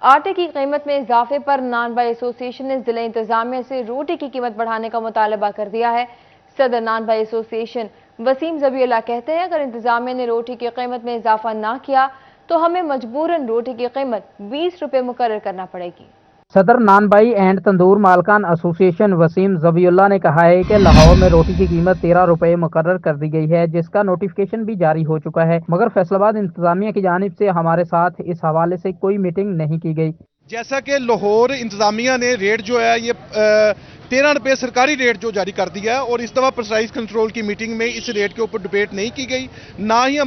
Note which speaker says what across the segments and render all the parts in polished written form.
Speaker 1: آٹے کی قیمت میں اضافے پر نان بھائی ایسوسی ایشن نے ضلع انتظامیہ سے روٹی کی قیمت بڑھانے کا مطالبہ کر دیا ہے۔ صدر نان بھائی ایسوسی ایشن وسیم ذبیح اللہ کہتے ہیں اگر انتظامیہ نے روٹی کی قیمت میں اضافہ نہ کیا تو ہمیں مجبوراً روٹی کی قیمت 20 روپے مقرر کرنا پڑے گی۔
Speaker 2: صدر نان بھائی اینڈ تندور مالکان ایسوسی ایشن وسیم ذبیح اللہ نے کہا ہے کہ لاہور میں روٹی کی قیمت 13 روپے مقرر کر دی گئی ہے، جس کا نوٹیفکیشن بھی جاری ہو چکا ہے، مگر فیصل آباد انتظامیہ کی جانب سے ہمارے ساتھ اس حوالے سے کوئی میٹنگ نہیں کی گئی۔
Speaker 3: جیسا کہ لاہور انتظامیہ نے ریٹ جو ہے یہ 13 روپے سرکاری ریٹ جو جاری کر دیا ہے، اور اس دفعہ پرائس کنٹرول کی میٹنگ میں اس ریٹ کے اوپر ڈیبیٹ نہیں کی گئی، نہ ہی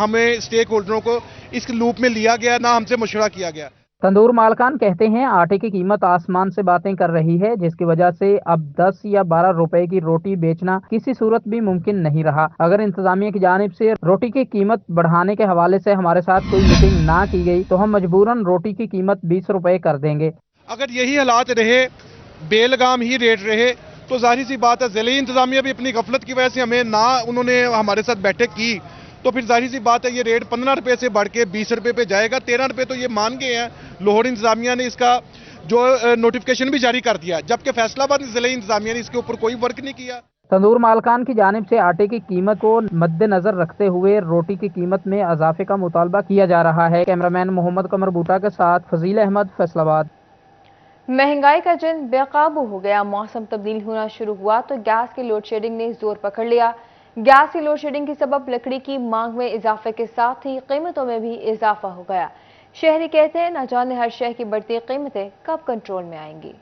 Speaker 3: ہمیں اسٹیک ہولڈروں کو اس لوپ میں لیا گیا، نہ ہم سے مشورہ کیا گیا۔
Speaker 2: تندور مالکان کہتے ہیں آٹے کی قیمت آسمان سے باتیں کر رہی ہے، جس کی وجہ سے اب 10 یا 12 روپے کی روٹی بیچنا کسی صورت بھی ممکن نہیں رہا۔ اگر انتظامیہ کی جانب سے روٹی کی قیمت بڑھانے کے حوالے سے ہمارے ساتھ کوئی میٹنگ نہ کی گئی تو ہم مجبوراً روٹی کی قیمت 20 روپے کر دیں گے۔
Speaker 3: اگر یہی حالات رہے، بے لگام ہی ریٹ رہے، تو ظاہر سی بات ہے ضلعی انتظامیہ بھی اپنی غفلت کی وجہ سے انہوں نے ہمارے ساتھ بیٹھک کی، تو پھر ظاہر سی بات ہے یہ ریٹ 15 روپے سے بڑھ کے 20 روپے پہ جائے گا۔ 13 روپے تو یہ مان گئے ہیں، لاہور انتظامیہ نے اس کا جو نوٹیفکیشن بھی جاری کر دیا، جبکہ فیصل آباد ضلعی انتظامیہ نے اس کے اوپر کوئی ورک نہیں کیا۔
Speaker 2: تندور مالکان کی جانب سے آٹے کی قیمت کو مد نظر رکھتے ہوئے روٹی کی قیمت میں اضافے کا مطالبہ کیا جا رہا ہے۔ کیمرامین محمد قمر بوٹا کے ساتھ فضیل احمد، فیصل آباد۔
Speaker 1: مہنگائی کا جن بے قابو ہو گیا، موسم تبدیل ہونا شروع ہوا تو گیس کی لوڈ شیڈنگ نے زور پکڑ لیا۔ گیس کی لوڈ شیڈنگ کے سبب لکڑی کی مانگ میں اضافے کے ساتھ ہی قیمتوں میں بھی اضافہ ہو گیا۔ شہری کہتے ہیں نہ جانے ہر شے کی بڑھتی قیمتیں کب کنٹرول میں آئیں گی۔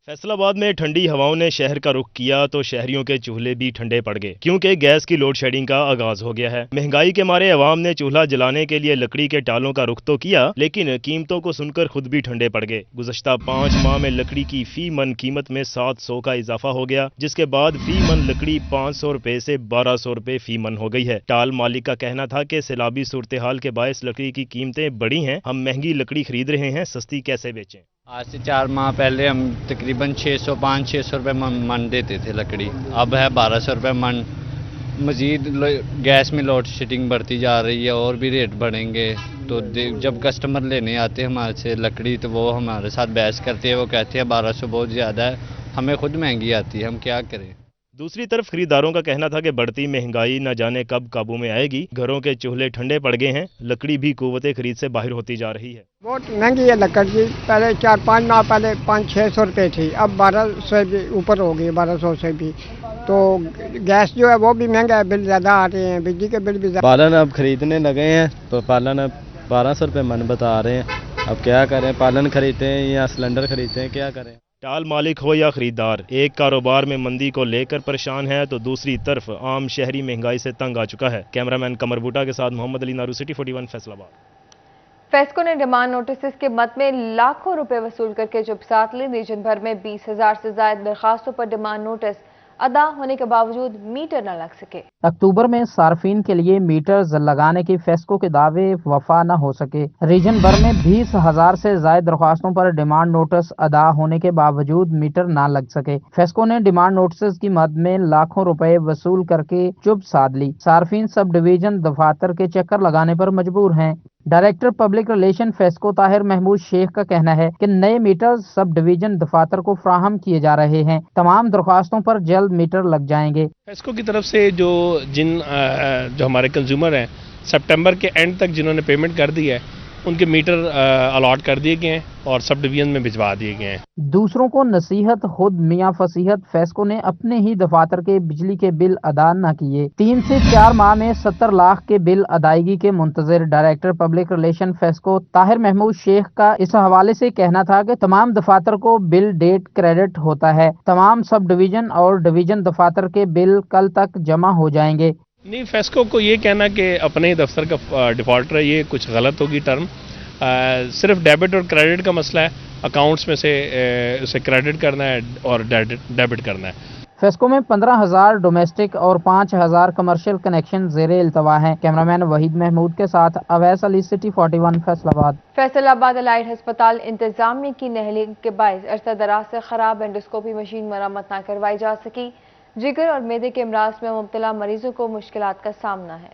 Speaker 4: فیصل آباد میں ٹھنڈی ہواؤں نے شہر کا رخ کیا تو شہریوں کے چولہے بھی ٹھنڈے پڑ گئے، کیونکہ گیس کی لوڈ شیڈنگ کا آغاز ہو گیا ہے۔ مہنگائی کے مارے عوام نے چولہا جلانے کے لیے لکڑی کے ٹالوں کا رخ تو کیا، لیکن قیمتوں کو سن کر خود بھی ٹھنڈے پڑ گئے۔ گزشتہ 5 ماہ میں لکڑی کی فی من قیمت میں 700 کا اضافہ ہو گیا، جس کے بعد فی من لکڑی 500 روپے سے 1200 روپے فی من ہو گئی ہے۔ ٹال مالک کا کہنا تھا کہ سیلابی صورتحال کے باعث لکڑی کی قیمتیں بڑھی ہیں، ہم مہنگی لکڑی خرید رہے ہیں، سستی کیسے بیچیں؟
Speaker 5: آج سے 4 ماہ پہلے ہم تقریباً 500-600 روپے من دیتے تھے لکڑی، اب ہے 1200 روپے من۔ مزید گیس میں لوڈ شیڈنگ بڑھتی جا رہی ہے اور بھی ریٹ بڑھیں گے، تو جب کسٹمر لینے آتے ہیں ہمارے سے لکڑی تو وہ ہمارے ساتھ بحث کرتے ہیں، وہ کہتے ہیں 1200 بہت زیادہ ہے، ہمیں خود مہنگی آتی ہے، ہم کیا کریں۔
Speaker 4: دوسری طرف خریداروں کا کہنا تھا کہ بڑھتی مہنگائی نہ جانے کب قابو میں آئے گی، گھروں کے چولہے ٹھنڈے پڑ گئے ہیں، لکڑی بھی قوت خرید سے باہر ہوتی جا رہی ہے۔
Speaker 6: بہت مہنگی ہے لکڑی، پہلے 4-5 ماہ پہلے 500-600 روپے تھی، اب 1200 بھی اوپر ہو گئی، 1200 سے بھی۔ تو گیس جو ہے وہ بھی مہنگا ہے، بل زیادہ آ رہے ہیں، بجلی کے بل بھی زیادہ۔
Speaker 7: پالن اب خریدنے لگے ہیں تو پالن اب 1200 روپے من بتا رہے ہیں، اب کیا کریں، پالن خریدتے ہیں یا سلنڈر خریدتے ہیں، کیا کریں۔
Speaker 4: ٹال مالک ہو یا خریدار، ایک کاروبار میں مندی کو لے کر پریشان ہے تو دوسری طرف عام شہری مہنگائی سے تنگ آ چکا ہے۔ کیمرامین قمر بوٹا کے ساتھ محمد علی نارو، سٹی 41 فیصل آباد۔
Speaker 1: فیسکو نے ڈیمانڈ نوٹسز کے مد میں لاکھوں روپے وصول کر کے جب ساتھ لی، ریجن بھر میں 20,000 سے زائد درخواستوں پر ڈیمانڈ نوٹس ادا ہونے کے باوجود میٹر نہ لگ سکے۔
Speaker 2: اکتوبر میں صارفین کے لیے میٹرز لگانے کے فیسکو کے دعوے وفا نہ ہو سکے۔ ریجن بھر میں 20,000 سے زائد درخواستوں پر ڈیمانڈ نوٹس ادا ہونے کے باوجود میٹر نہ لگ سکے۔ فیسکو نے ڈیمانڈ نوٹسز کی مد میں لاکھوں روپے وصول کر کے چپ سادھ لی۔ صارفین سب ڈویژن دفاتر کے چکر لگانے پر مجبور ہیں۔ Director public relation FESCO Tahir Mahmood Sheikh کا کہنا ہے کہ نئے میٹر سب ڈویژن دفاتر کو فراہم کیے جا رہے ہیں، تمام درخواستوں پر جلد میٹر لگ جائیں گے۔
Speaker 8: فیسکو کی طرف سے جو ہمارے کنزیومر ہیں سپٹمبر کے اینڈ تک جنہوں نے پیمنٹ کر دی ہے ان کے میٹر الاٹ کر دیے گئے ہیں اور سب ڈویژن میں بھجوا دیے گئے ہیں۔
Speaker 2: دوسروں کو نصیحت خود میاں فصیحت، فیسکو نے اپنے ہی دفاتر کے بجلی کے بل ادا نہ کیے۔ 3 سے 4 ماہ میں 70 لاکھ کے بل ادائیگی کے منتظر۔ Director public relation FESCO Tahir Mahmood Sheikh کا اس حوالے سے کہنا تھا کہ تمام دفاتر کو بل ڈیٹ کریڈٹ ہوتا ہے، تمام سب ڈویژن اور ڈویژن دفاتر کے بل کل تک جمع ہو جائیں گے۔
Speaker 8: نہیں، فیسکو کو یہ کہنا کہ اپنے ہی دفتر کا ڈیفالٹر ہے، یہ کچھ غلط ہوگی ٹرم۔ صرف ڈیبٹ اور کریڈٹ کا مسئلہ ہے، اکاؤنٹس میں سے اسے کریڈٹ کرنا ہے اور ڈیبٹ کرنا ہے۔
Speaker 2: فیسکو میں 15,000 ڈومیسٹک اور 5,000 کمرشل کنیکشن زیر التوا ہیں۔ کیمرامین وحید محمود کے ساتھ اویس علی، سٹی 41 فیصل آباد۔
Speaker 1: فیصل آباد الائٹ ہسپتال انتظامیہ کی نہلی کے باعث عرصہ دراز سے خراب اینڈوسکوپی مشین مرمت نہ کروائی جا سکی۔ جگر اور معدے کے امراض میں مبتلا مریضوں کو مشکلات کا سامنا ہے۔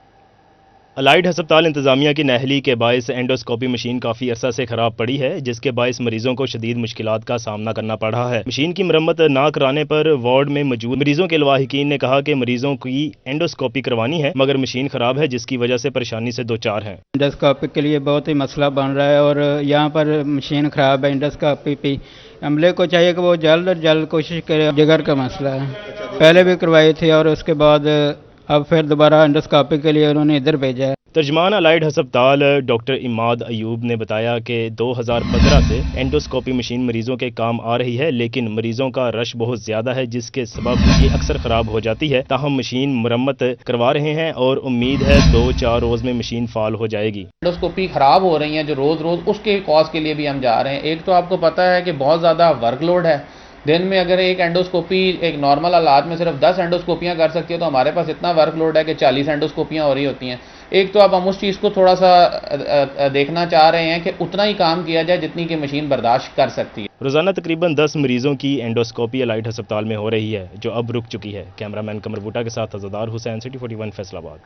Speaker 4: अलॉयड हस्पताल इंतजामिया की नाअहली के बायस एंडोस्कोपी मशीन काफ़ी अरसा से ख़राब पड़ी है, जिसके बायस मरीजों को शदीद मुश्किलात का सामना करना पड़ रहा है। मशीन की मरम्मत ना कराने पर वार्ड में मौजूद मरीजों के लवाहिकीन ने कहा कि मरीजों की एंडोस्कोपी करवानी है मगर मशीन ख़राब है, जिसकी वजह से परेशानी से दो चार हैं।
Speaker 9: एंडोस्कोपी के लिए बहुत ही मसला बन रहा है और यहाँ पर मशीन ख़राब है एंडोस्कोपी पे। अमले को चाहिए कि वो जल्द अज जल्द कोशिश करे। जिगर का मसला है, पहले भी करवाई थी और उसके बाद अब फिर दोबारा एंडोस्कोपी के लिए उन्होंने इधर भेजा है।
Speaker 4: तर्जमान अलॉयड हस्पताल डॉक्टर इमाद अयूब ने बताया कि 2015 से एंडोस्कोपी मशीन मरीजों के काम आ रही है, लेकिन मरीजों का रश बहुत ज़्यादा है, जिसके सबब ये अक्सर ख़राब हो जाती है। ताहम मशीन मरम्मत करवा रहे हैं और उम्मीद है 2-4 रोज़ में मशीन फाल हो जाएगी।
Speaker 10: एंडोस्कोपी ख़राब हो रही हैं जो रोज़ उसके कॉज के लिए भी हम जा रहे हैं। एक तो आपको पता है कि बहुत ज़्यादा वर्कलोड है। दिन में अगर एक एंडोस्कोपी एक नॉर्मल हालात में सिर्फ 10 एंडोस्कोपियाँ कर सकती है तो हमारे पास इतना वर्कलोड है कि 40 एंडोस्कोपियाँ हो रही होती हैं। एक तो अब हम उस चीज़ को थोड़ा सा देखना चाह रहे हैं कि उतना ही काम किया जाए जितनी की मशीन बर्दाश्त कर सकती है।
Speaker 4: रोज़ाना तकरीबन 10 मरीजों की एंडोस्कोपी अलॉयड हस्पताल में हो रही है, जो अब रुक चुकी है। कैमरामैन कमर बूटा के साथ अज़दार हुसैन, सिटी 41 फैसलाबाद।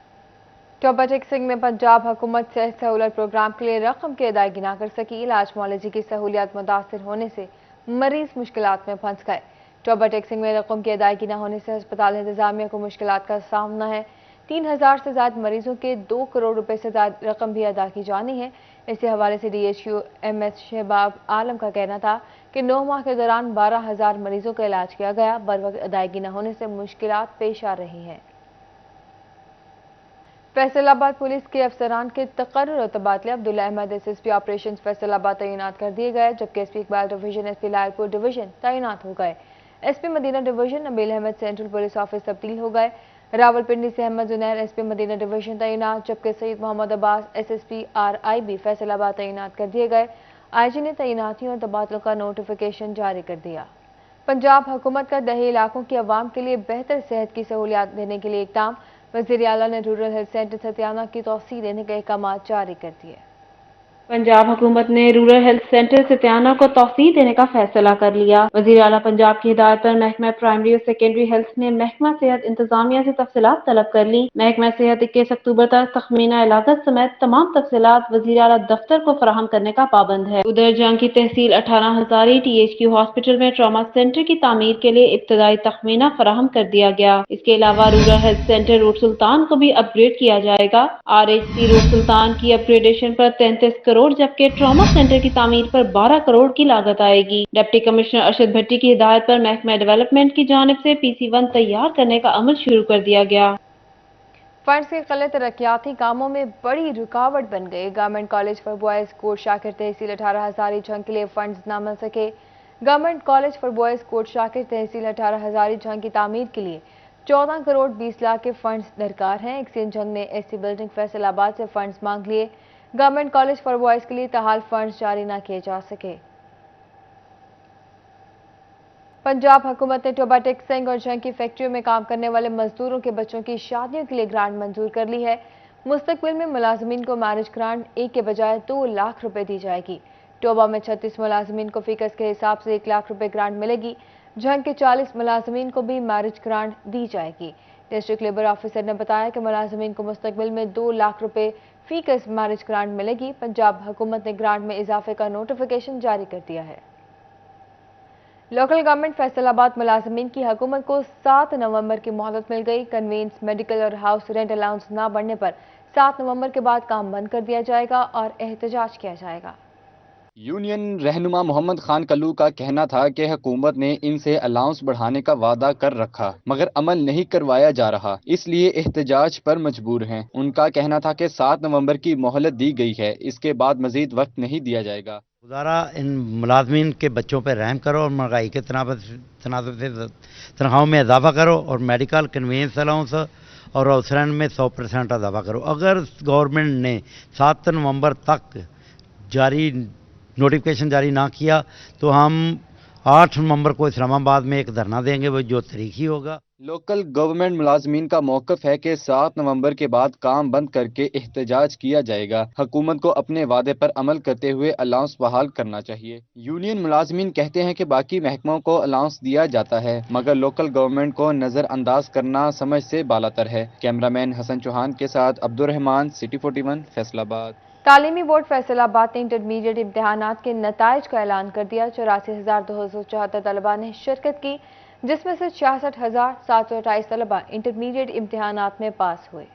Speaker 1: टॉपर टेक्सिंग में पंजाब हुकूमत सेहत सहूलत प्रोग्राम के लिए रकम की अदायगी न कर सकी। इलाज मुआलजे की सहूलियात मुतासर होने से मरीज मुश्किलात में फंस गए। टॉपर टेक्सिंग में रकम की अदायगी न होने से अस्पताल इंतजामिया को मुश्किलात का सामना है। 3000 से ज्यादा मरीजों के 2 करोड़ रुपए से ज्यादा रकम भी अदा की जानी है। इसी हवाले से DHQ MS शहबाब आलम का कहना था कि 9 माह के दौरान 12,000 मरीजों का इलाज किया गया। बर वक्त अदायगी न होने से मुश्किलात पेश आ रही हैं। फैसलाबाद पुलिस के अफसरान के तकर्रुर और तबादले। अब्दुल्ला अहमद SSP ऑपरेशन फैसलाबाद तैनात कर दिए गए, जबकि SP Iqbal division SP Lalpur division तैनात हो गए। SP Madina division Nabeel Ahmad central police office तब्दील हो गए। रावलपिंडी से अहमद जुनैर SP मदीना डिवीजन तैनात, जबकि सईद मोहम्मद अब्बास SSP RIB फैसलाबाद तैनात कर दिए गए। IG ने तैनातियों और तबादलों का नोटिफिकेशन जारी कर दिया। पंजाब हुकूमत का दही इलाकों की आवाम के लिए बेहतर सेहत की सहूलियात देने के लिए इक़दाम। वज़ीर आला ने रूरल हेल्थ सेंटर सतियाना की तौसीह देने के अहकाम जारी कर दिए।
Speaker 11: पंजाब हुकूमत ने रूरल हेल्थ सेंटर सतियाना को तौसीह देने का फैसला कर लिया। वज़ीर आला पंजाब की हिदायत पर महकमा प्राइमरी और सेकेंडरी हेल्थ ने महकमा सेहत इंतजामिया से तफसीलात तलब कर ली। महकमा सेहत 21 अक्टूबर तक तखमीना इलाकत समेत तमाम तफसीलात वज़ीर आला दफ्तर को फराहम करने का पाबंद है। उधर जंग की तहसील 18 हजारी THQ हॉस्पिटल में ट्रामा सेंटर की तामीर के लिए इब्तदाई तखमीना फराहम कर दिया गया। इसके अलावा रूरल हेल्थ सेंटर रोड सुल्तान को भी अपग्रेड किया जाएगा। RHC रोड सुल्तान की अपग्रेडेशन पर 33 करोड़ जबकि ट्रॉमा सेंटर की तामीर पर 12 करोड़ की लागत आएगी। डिप्टी कमिश्नर अरशद भट्टी की हिदायत पर महकमा डेवलपमेंट की जानिब से PC1 तैयार करने का अमल शुरू कर दिया गया।
Speaker 1: फंड्स की कल्लत तरक्याती कामों में बड़ी रुकावट बन गई। Government college for boys Kot Shakir तहसील 18 हजारी जंग के लिए फंड्स न मिल सके। Government college for boys Kot Shakir तहसील 18 हजारी जंग की तामीर के लिए 14 करोड़ 20 लाख के फंड्स दरकार हैं। एक्सचेंज जंग ने SC बिल्डिंग फैसलाबाद से फंड्स मांग लिए। गवर्नमेंट कॉलेज फॉर बॉयज के लिए तहाल फंड्स जारी न किए जा सके। पंजाब हुकूमत ने टोबा टेक्सिंग और जंग की फैक्ट्रियों में काम करने वाले मजदूरों के बच्चों की शादियों के लिए ग्रांट मंजूर कर ली है। मुस्तकबिल में मुलाजमीन को मैरिज ग्रांट 1 के बजाय 2 लाख रुपए दी जाएगी। टोबा में 36 मुलाजमीन को फीकस के हिसाब से 1 लाख रुपए ग्रांट मिलेगी। जंग के 40 मुलाजमीन को भी मैरिज ग्रांट दी जाएगी। डिस्ट्रिक्ट लेबर ऑफिसर ने बताया कि मुलाजमीन को मुस्तकबिल में 2 लाख रुपए फीकस मैरिज ग्रांट मिलेगी। पंजाब हुकूमत ने ग्रांट में इजाफे का नोटिफिकेशन जारी कर दिया है। लोकल गवर्नमेंट फैसलाबाद मुलाजमीन की हुकूमत को 7 नवंबर की मोहलत मिल गई। कन्वेंस, मेडिकल और हाउस रेंट अलाउंस न बढ़ने पर 7 नवंबर के बाद काम बंद कर दिया जाएगा और एहतजाज किया जाएगा।
Speaker 12: यूनियन रहनुमा मोहम्मद खान कल्लू का कहना था कि हुकूमत ने इनसे अलाउंस बढ़ाने का वादा कर रखा मगर अमल नहीं करवाया जा रहा, इसलिए एहतजाज पर मजबूर हैं। उनका कहना था कि 7 नवंबर की मोहलत दी गई है, इसके बाद मजीद वक्त नहीं दिया जाएगा।
Speaker 13: गुजारा इन मुलाजमीन के बच्चों पर रहम करो और महंगाई के तनाज़ुर से तनख्वाहों में इजाफा करो और मेडिकल कन्वेंस अलाउंस और हाउस रेंट में 100% इजाफा करो। अगर गवर्नमेंट ने 7 नवंबर तक नोटिफिकेशन जारी ना किया तो हम 8 नवंबर को इस्लामाबाद में एक धरना देंगे, वो जो तारीख ही होगा।
Speaker 12: लोकल गवर्नमेंट मुलाजमीन का मौक़िफ़ है कि 7 नवंबर के बाद काम बंद करके एहतजाज किया जाएगा। हुकूमत को अपने वादे पर अमल करते हुए अलाउंस बहाल करना चाहिए। यूनियन मुलाजमीन कहते हैं कि बाकी महकमों को अलाउंस दिया जाता है, मगर लोकल गवर्नमेंट को नज़रअंदाज करना समझ से बालातर है। कैमरामैन हसन चौहान के साथ अब्दुर्रहमान, सिटी 41, फैसलाबाद।
Speaker 1: तालीमी बोर्ड फैसलाबाद ने इंटरमीडिएट इम्तिहानात के नताइज का ऐलान कर दिया। 84,274 तलबा ने शिरकत की, जिसमें से 66,728 तलबा इंटरमीडिएट इम्तिहानात में पास हुए।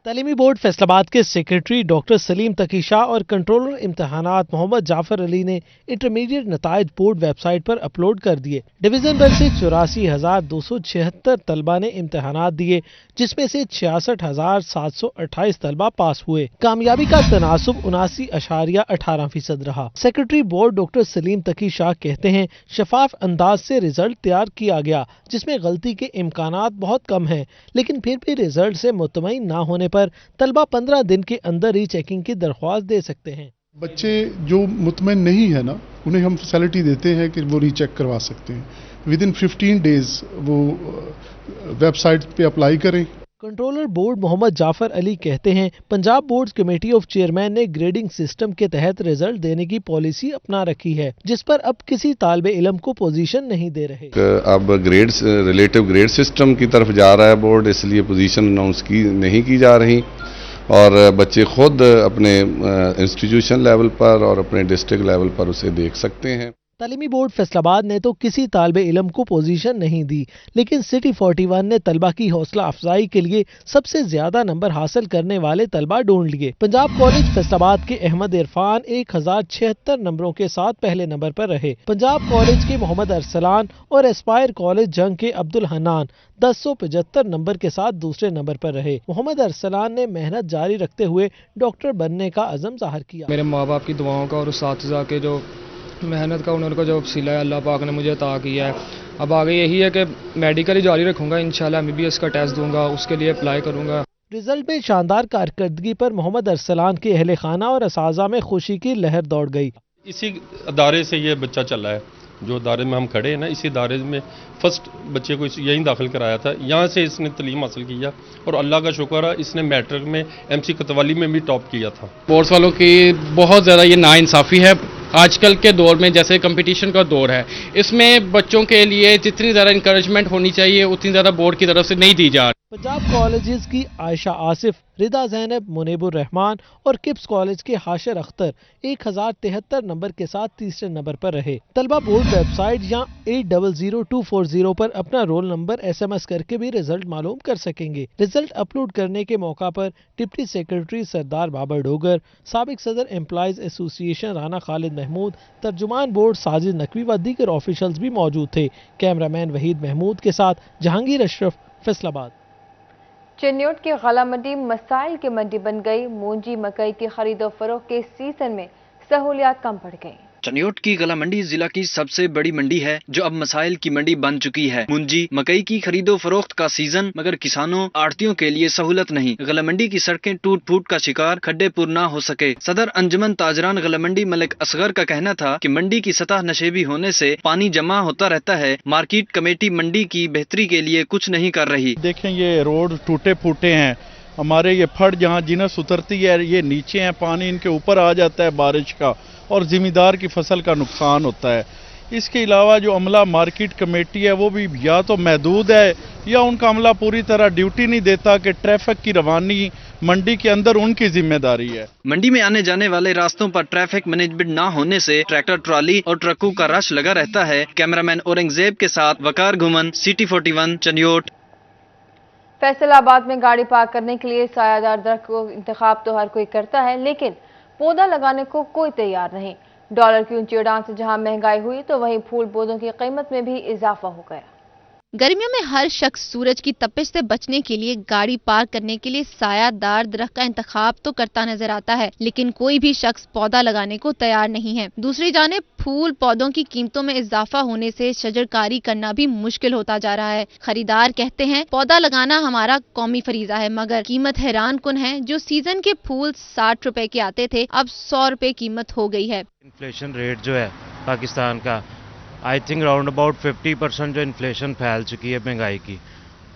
Speaker 14: तालीमी बोर्ड फैसलाबाद के सेक्रेटरी डॉक्टर सलीम तकी शाह और कंट्रोलर इम्तिहानात मोहम्मद जाफर अली ने इंटरमीडिएट नताइज बोर्ड वेबसाइट पर अपलोड कर दिए। डिवीजन भर से 84,276 तलबा ने इम्तिहानात दिए, जिसमें से 66,728 तलबा पास हुए। कामयाबी का तनासुब 79.18% रहा। सेक्रेटरी बोर्ड डॉक्टर सलीम तकी शाह कहते हैं, शफाफ अंदाज से रिजल्ट तैयार किया गया, जिसमें गलती के इम्कानात बहुत कम हैं, लेकिन फिर भी रिजल्ट से मुतमईन ना होने पर तलबा 15 दिन के अंदर ही चेकिंग की दरख्वास्त दे सकते हैं।
Speaker 15: बच्चे जो मुतमईन नहीं है ना, उन्हें हम फैसिलिटी देते हैं कि वो रीचेक करवा सकते हैं। विद इन 15 डेज वो वेबसाइट पे अप्लाई करें।
Speaker 14: कंट्रोलर बोर्ड मोहम्मद जाफर अली कहते हैं, Punjab board committee of chairman ने ग्रेडिंग सिस्टम के तहत रिजल्ट देने की पॉलिसी अपना रखी है, जिस पर अब किसी तालिबे इल्म को पोजीशन नहीं दे रहे।
Speaker 16: अब ग्रेड्स रिलेटिव ग्रेड सिस्टम की तरफ जा रहा है बोर्ड, इसलिए पोजीशन अनाउंस नहीं की जा रही और बच्चे खुद अपने इंस्टीट्यूशन लेवल पर और अपने डिस्ट्रिक्ट लेवल पर उसे देख सकते हैं।
Speaker 14: तालीमी बोर्ड फैसलाबाद ने तो किसी तालिबे इल्म को पोजीशन नहीं दी, लेकिन सिटी 41 ने तलबा की हौसला अफजाई के लिए सबसे ज्यादा नंबर हासिल करने वाले तलबा ढूंढ लिए। पंजाब कॉलेज फैसलाबाद के अहमद इरफान 1076 नंबरों के साथ पहले नंबर पर रहे। पंजाब कॉलेज के मोहम्मद अरसलान और एस्पायर कॉलेज जंग के अब्दुल हन्नान 1075 नंबर के साथ दूसरे नंबर पर रहे। मोहम्मद अरसलान ने मेहनत जारी रखते हुए डॉक्टर बनने का अज़म जाहिर किया।
Speaker 17: मेरे माँ बाप की दुआओं का और उस्ताद के जो मेहनत का उन्होंने जो वसीला है अल्लाह पाक ने मुझे अता किया है। अब आगे यही है कि मेडिकल ही जारी रखूंगा, इंशाल्लाह MBBS का टेस्ट दूंगा, उसके लिए अप्लाई करूंगा।
Speaker 14: रिजल्ट में शानदार कारकर्दगी पर मोहम्मद अरसलान के अहले खाना और असाजा में खुशी की लहर दौड़ गई।
Speaker 18: इसी अदारे से ये बच्चा चला है, जो अदारे में हम खड़े हैं ना, इसी अदारे में फर्स्ट बच्चे को यहीं दाखिल कराया था। यहाँ से इसने तलीम हासिल किया और अल्लाह का शुक्र है, इसने मैट्रिक में MC कोतवाली में भी टॉप किया था।
Speaker 19: बोर्ड्स वालों की बहुत ज़्यादा ये नाइंसाफ़ी है। आजकल के दौर में जैसे कंपटीशन का दौर है, इसमें बच्चों के लिए जितनी ज़्यादा इंकरेजमेंट होनी चाहिए उतनी ज़्यादा बोर्ड की तरफ से नहीं दी जा रही।
Speaker 14: पंजाब कॉलेजेस की आयशा आसिफ, रिदा ज़ैनब, मुनीबुर रहमान और किप्स कॉलेज के हाशिर अख्तर 1073 नंबर के साथ तीसरे नंबर पर रहे। तलबा बोर्ड वेबसाइट या 800240 पर अपना रोल नंबर SMS करके भी रिजल्ट मालूम कर सकेंगे। रिजल्ट अपलोड करने के मौका पर डिप्टी सेक्रेटरी सरदार बाबर डोगर, साबिक सदर एम्प्लॉइज एसोसिएशन राना खालिद महमूद, तर्जुमान बोर्ड साजिद नकवी व दीगर ऑफिशियल्स भी मौजूद थे। कैमरामैन वहीद महमूद के साथ जहांगीर अशरफ, फैसलाबाद।
Speaker 1: चिन्योट की गला मंडी मसाइल की मंडी बन गई। मूंजी मकई की खरीदो फरोख्त के सीजन में सहूलियात कम पड़ गई।
Speaker 20: चिन्योट की गला मंडी जिला की सबसे बड़ी मंडी है, जो अब मसाइल की मंडी बन चुकी है। मूंजी मकई की खरीदो फरोख्त का सीजन, मगर किसानों आड़तियों के लिए सहूलत नहीं। गला मंडी की सड़कें टूट फूट का शिकार, खड्डे पुर ना हो सके। सदर अंजुमन ताजरान गला मंडी मलिक असगर का कहना था कि मंडी की सतह नशेबी होने से पानी जमा होता रहता है। मार्केट कमेटी मंडी की बेहतरी के लिए कुछ नहीं कर रही।
Speaker 21: देखें, ये रोड टूटे फूटे हैं, हमारे ये फड़ जहाँ जिनस उतरती है ये नीचे है, पानी इनके ऊपर आ जाता है बारिश का और जिम्मेदार की फसल का नुकसान होता है। इसके अलावा जो अमला मार्केट कमेटी है वो भी या तो महदूद है या उनका अमला पूरी तरह ड्यूटी नहीं देता कि ट्रैफिक की रवानी मंडी के अंदर उनकी जिम्मेदारी है।
Speaker 20: मंडी में आने जाने वाले रास्तों पर ट्रैफिक मैनेजमेंट न होने से ट्रैक्टर ट्रॉली और ट्रकों का रश लगा रहता है। कैमरामैन औरंगजेब के साथ वकार घुमन, सिटी 41, चिन्योट।
Speaker 1: फैसलाबाद में गाड़ी पार्क करने के लिए सायादार दरख्त को इंतखाब तो हर कोई करता है, लेकिन पौधा लगाने को कोई तैयार नहीं। डॉलर की ऊंची उड़ान से जहां महंगाई हुई तो वहीं फूल पौधों की कीमत में भी इजाफा हो गया।
Speaker 22: गर्मियों में हर शख्स सूरज की तपिश से बचने के लिए गाड़ी पार्क करने के लिए सायादार दरख्त का इंतखाब तो करता नजर आता है, लेकिन कोई भी शख्स पौधा लगाने को तैयार नहीं है। दूसरी जानिब फूल पौधों की कीमतों में इजाफा होने से शजरकारी करना भी मुश्किल होता जा रहा है। खरीदार कहते हैं पौधा लगाना हमारा कौमी फरीजा है, मगर कीमत हैरान कुन है। जो सीजन के फूल 60 रुपए के आते थे अब 100 रुपए कीमत हो गई है।
Speaker 23: इन्फ्लेशन रेट जो है पाकिस्तान का
Speaker 3: आई थिंक राउंड अबाउट 50% जो इन्फ्लेशन फैल चुकी है महंगाई की।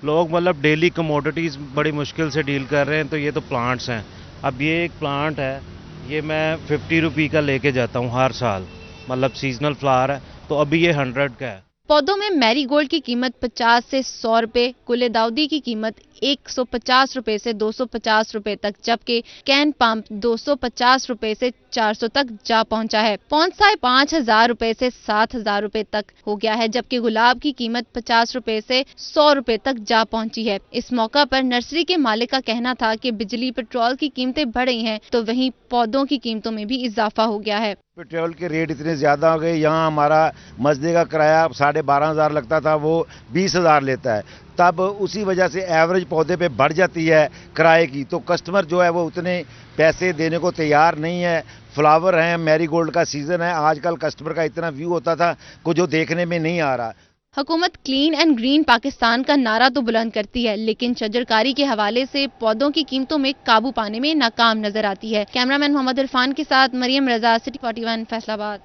Speaker 3: लोग मतलब डेली कमोडिटीज़ बड़ी मुश्किल से डील कर रहे हैं, तो ये तो प्लांट्स हैं। अब ये एक प्लांट है, ये मैं 50 रुपये का लेके जाता हूँ हर साल, मतलब सीजनल फ्लावर है, तो अभी ये 100 का है।
Speaker 22: पौधों में मैरीगोल्ड की कीमत 50 से 100 रुपए, गुलेदाउदी की कीमत 150 रुपए से 250 रुपए तक, जबकि कैन पंप 250 रुपए से 400 तक जा पहुंचा है। पॉन्साई 5000 रुपए से 7000 रुपए तक हो गया है, जबकि गुलाब की कीमत 50 रुपए से 100 रुपए तक जा पहुंची है। इस मौका पर नर्सरी के मालिक का कहना था कि बिजली पेट्रोल की कीमतें बढ़ रही हैं, तो वहीं पौधों की कीमतों में भी इजाफा हो गया है।
Speaker 5: पेट्रोल के रेट इतने ज़्यादा हो गए, यहाँ हमारा मजदे का किराया 12,500 लगता था, वो 20,000 लेता है। तब उसी वजह से एवरेज पौधे पे बढ़ जाती है किराए की, तो कस्टमर जो है वो उतने पैसे देने को तैयार नहीं है। फ्लावर हैं, मैरीगोल्ड का सीज़न है, आजकल कस्टमर का इतना व्यू होता था को जो देखने में नहीं आ रहा।
Speaker 22: हुकूमत क्लीन एंड ग्रीन पाकिस्तान का नारा तो बुलंद करती है, लेकिन शजरकारी के हवाले से पौधों की कीमतों में काबू पाने में नाकाम नजर आती है। कैमरामैन मोहम्मद इरफान के साथ मरियम रजा, सिटी 41 फैसलाबाद।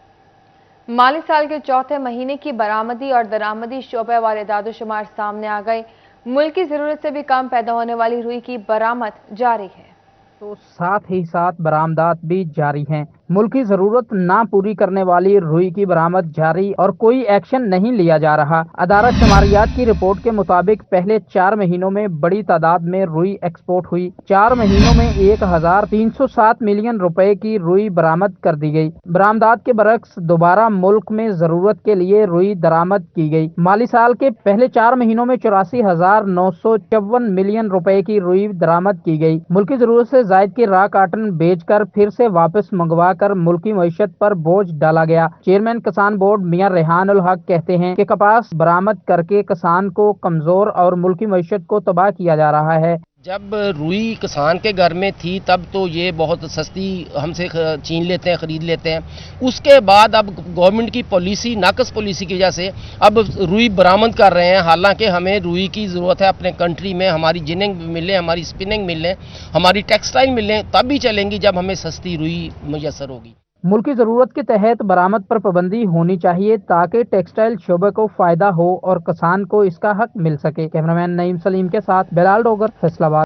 Speaker 1: माली साल के चौथे महीने की बरामदी और दरामदी शोबे वाले दादोशुमार सामने आ गए। मुल्क की जरूरत से भी कम पैदा होने वाली रुई की बरामद जारी है,
Speaker 2: तो साथ ही साथ बरामदात भी जारी हैं। मुल्क की जरूरत ना पूरी करने वाली रुई की बरामद जारी और कोई एक्शन नहीं लिया जा रहा। अदारा शुमारियात की रिपोर्ट के मुताबिक पहले 4 महीनों में बड़ी तादाद में रुई एक्सपोर्ट हुई। 4 महीनों में 1307 मिलियन रुपए की रुई बरामद कर दी गई। बरामदात के बरक्स दोबारा मुल्क में जरूरत के लिए रुई दरामद की गई। माली साल के पहले 4 महीनों में 84,954 मिलियन रुपए की रुई दरामद की गई। मुल्क की जरूरत से जायद की रॉ काटन बेचकर फिर से वापस मंगवा कर मुल्की मईशत पर बोझ डाला गया। चेयरमैन किसान बोर्ड मियां रेहान उल हक कहते हैं कि कपास बरामद करके किसान को कमजोर और मुल्की मईशत को तबाह किया जा रहा है।
Speaker 23: जब रुई किसान के घर में थी तब तो ये बहुत सस्ती हमसे छीन लेते हैं, ख़रीद लेते हैं। उसके बाद अब गवर्नमेंट की पॉलिसी, नाकस पॉलिसी की वजह से अब रुई बरामद कर रहे हैं। हालांकि हमें रुई की ज़रूरत है अपने कंट्री में, हमारी जिनिंग मिलें, हमारी स्पिनिंग मिलें, हमारी टेक्सटाइल मिलें, तब भी चलेंगी जब हमें सस्ती रुई मुयसर होगी।
Speaker 2: मुल्क की जरूरत के तहत बरामद पर पाबंदी होनी चाहिए ताकि टेक्सटाइल शोबे को फायदा हो और किसान को इसका हक मिल सके। कैमरामैन नईम सलीम के साथ बिलाल डोगर, फैसलाबाद।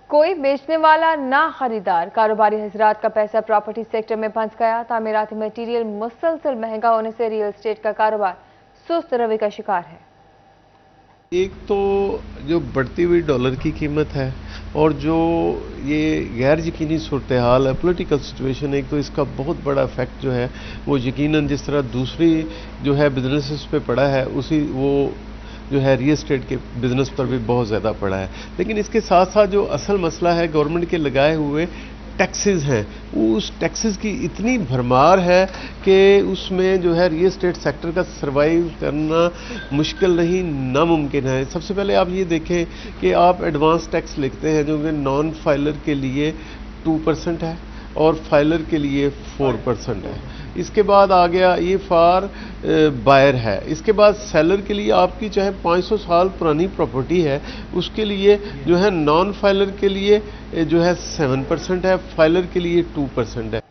Speaker 1: कोई बेचने वाला ना खरीदार, कारोबारी हजरात का पैसा प्रॉपर्टी सेक्टर में फंस गया। तामीराती मटीरियल मुसलसल महंगा होने से रियल एस्टेट का कारोबार सुस्त रवि का शिकार है।
Speaker 24: एक तो जो बढ़ती हुई डॉलर की कीमत है और जो ये गैर यकीनी सूरत हाल है, पॉलिटिकल सिचुएशन, एक तो इसका बहुत बड़ा इफेक्ट जो है वो यकीनन जिस तरह दूसरी जो है बिजनेसेस पे पड़ा है, उसी वो जो है रियल एस्टेट के बिजनेस पर भी बहुत ज़्यादा पड़ा है। लेकिन इसके साथ साथ जो असल मसला है गवर्नमेंट के लगाए हुए टैक्सेस हैं, उस टैक्सेस की इतनी भरमार है कि उसमें जो है रियल एस्टेट सेक्टर का सर्वाइव करना मुश्किल नहीं, नामुमकिन है। सबसे पहले आप ये देखें कि आप एडवांस टैक्स लिखते हैं जो कि नॉन फाइलर के लिए 2% है और फाइलर के लिए 4% है। इसके बाद आ गया ये फॉर बायर है। इसके बाद सेलर के लिए आपकी चाहे 500 साल पुरानी प्रॉपर्टी है उसके लिए जो है नॉन फाइलर के लिए जो है 7% है, फाइलर के लिए 2% है।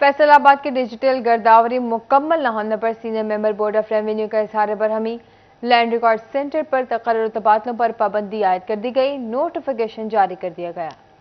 Speaker 1: फैसलाबाद की डिजिटल गर्दावरी मुकम्मल न होने पर senior member board of revenue का इजहार बरहमी। लैंड रिकॉर्ड सेंटर पर तकर्रुर तबादलों पर पाबंदी आयद कर दी गई। नोटिफिकेशन जारी कर दिया गया।